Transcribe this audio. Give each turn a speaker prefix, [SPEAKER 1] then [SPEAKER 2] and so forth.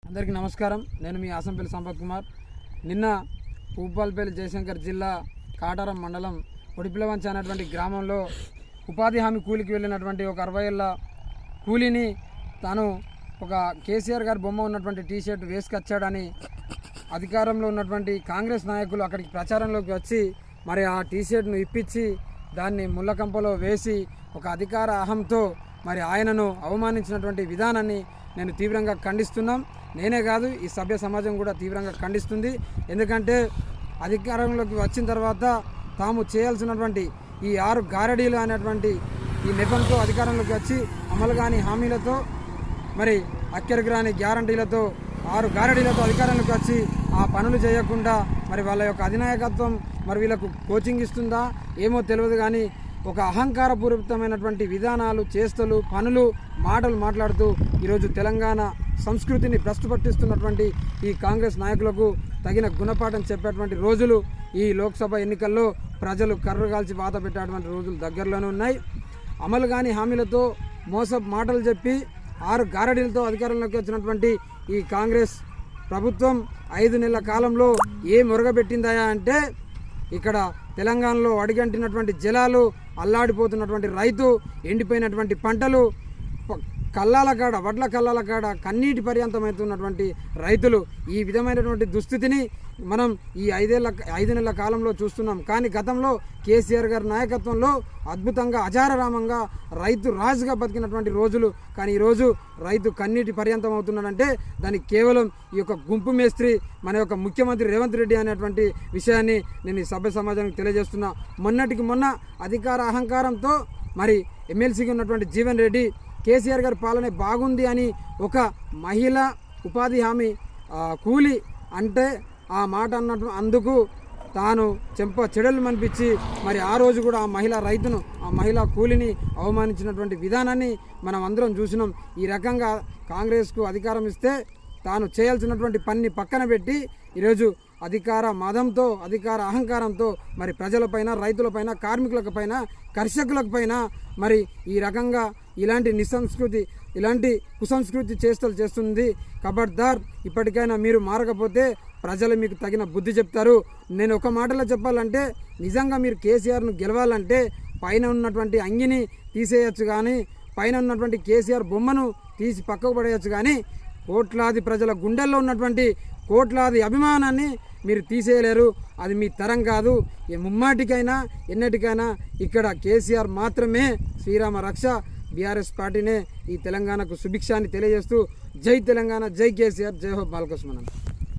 [SPEAKER 1] అందరికీ నమస్కారం. నేను మీ ఆసంపల్లి సంపత్ కుమార్. నిన్న భూపాలపల్లి జయశంకర్ జిల్లా కాటారం మండలం ఒడిపిలవంచ అనేటువంటి గ్రామంలో ఉపాధి హామీ కూలికి వెళ్ళినటువంటి ఒక 60 ఏళ్ళ కూలీని తాను ఒక కేసీఆర్ గారి బొమ్మ ఉన్నటువంటి టీషర్ట్ వేసుకొచ్చాడని అధికారంలో ఉన్నటువంటి కాంగ్రెస్ నాయకులు అక్కడికి ప్రచారంలోకి వచ్చి మరి ఆ టీషర్ట్ను ఇప్పించి దాన్ని ముళ్ళకంపలో వేసి ఒక అధికార అహంతో మరి ఆయనను అవమానించినటువంటి విధానాన్ని నేను తీవ్రంగా ఖండిస్తున్నాం. నేనే కాదు, ఈ సభ్య సమాజం కూడా తీవ్రంగా ఖండిస్తుంది. ఎందుకంటే అధికారంలోకి వచ్చిన తర్వాత తాము చేయాల్సినటువంటి ఈ 6 గారడీలు అనేటువంటి ఈ నెపంతో అధికారంలోకి వచ్చి అమలు కాని హామీలతో మరి అక్కడికి రాని గ్యారంటీలతో 6 గారడీలతో అధికారంలోకి వచ్చి ఆ పనులు చేయకుండా మరి వాళ్ళ యొక్క అధినాయకత్వం మరి వీళ్ళకు కోచింగ్ ఇస్తుందా ఏమో తెలియదు. కానీ ఒక అహంకారపూరితమైనటువంటి విధానాలు, చేష్టలు, పనులు, మాటలు మాట్లాడుతూ ఈరోజు తెలంగాణ సంస్కృతిని భ్రష్టుపట్టిస్తున్నటువంటి ఈ కాంగ్రెస్ నాయకులకు తగిన గుణపాఠం చెప్పేటువంటి రోజులు ఈ లోక్సభ ఎన్నికల్లో ప్రజలు కర్రగాల్చి వాత పెట్టేటువంటి రోజులు దగ్గరలోనే ఉన్నాయి. అమలు కాని హామీలతో మోసపు మాటలు చెప్పి 6 గారడీలతో అధికారంలోకి వచ్చినటువంటి ఈ కాంగ్రెస్ ప్రభుత్వం 5 నెలల కాలంలో ఏ మురగబెట్టిందా అంటే ఇక్కడ తెలంగాణలో అడిగంటినటువంటి జలాలు, అల్లాడిపోతున్నటువంటి రైతు, ఎండిపోయినటువంటి పంటలు, కల్లాల కాడ, వడ్ల కల్లాల కాడ కన్నీటి పర్యంతమవుతున్నటువంటి రైతులు, ఈ విధమైనటువంటి దుస్థితిని మనం ఈ 5 నెలల కాలంలో చూస్తున్నాం. కానీ గతంలో కేసీఆర్ గారి నాయకత్వంలో అద్భుతంగా అజారరామంగా రైతు రాజుగా బతికినటువంటి రోజులు. కానీ ఈరోజు రైతు కన్నీటి పర్యంతం అవుతున్నాడంటే దానికి కేవలం ఈ యొక్క గుంపు మేస్త్రి మన యొక్క ముఖ్యమంత్రి రేవంత్ రెడ్డి అనేటువంటి విషయాన్ని నేను ఈ సభ్య సమాజానికి తెలియజేస్తున్నా. మొన్నటికి మొన్న అధికార అహంకారంతో మరి ఎమ్మెల్సీగా ఉన్నటువంటి జీవన్ రెడ్డి కేసీఆర్ గారి పాలన బాగుంది అని ఒక మహిళ ఉపాధి హామీ కూలి అంటే ఆ మాట అందుకు తాను చెంప చెడలు మనిపించి మరి ఆ రోజు కూడా ఆ మహిళా రైతును, ఆ మహిళా కూలిని అవమానించినటువంటి విధానాన్ని మనం అందరం చూసినాం. ఈ రకంగా కాంగ్రెస్కు అధికారం ఇస్తే తాను చేయాల్సినటువంటి పని పక్కన పెట్టి ఈరోజు అధికార మదంతో, అధికార అహంకారంతో మరి ప్రజలపైన, రైతులపైన, కార్మికులపైన, కర్షకులపైన మరి ఈ రకంగా ఇలాంటి నిసంస్కృతి, ఇలాంటి కుసంస్కృతి చేష్టలు చేస్తుంది. ఖబర్దార్, ఇప్పటికైనా మీరు మారకపోతే ప్రజలు మీకు తగిన బుద్ధి చెప్తారు. నేను ఒక మాటలో చెప్పాలంటే నిజంగా మీరు కేసీఆర్ను గెలవాలంటే పైన ఉన్నటువంటి అంగిని తీసేయచ్చు, కానీ పైన ఉన్నటువంటి కేసీఆర్ బొమ్మను తీసి పక్కకు పడేయచ్చు. కానీ కోట్లాది ప్రజల గుండెల్లో ఉన్నటువంటి కోట్లాది అభిమానాన్ని మీరు తీసేయలేరు. అది మీ తరం కాదు. ముమ్మాటికైనా ఎన్నటికైనా ఇక్కడ కేసీఆర్ మాత్రమే శ్రీరామ రక్ష. బీఆర్ఎస్ పార్టీనే ఈ తెలంగాణకు సుభిక్షాన్ని తెలియజేస్తూ జై తెలంగాణ, జై కేసీఆర్, జై హో బాలకృష్ణ.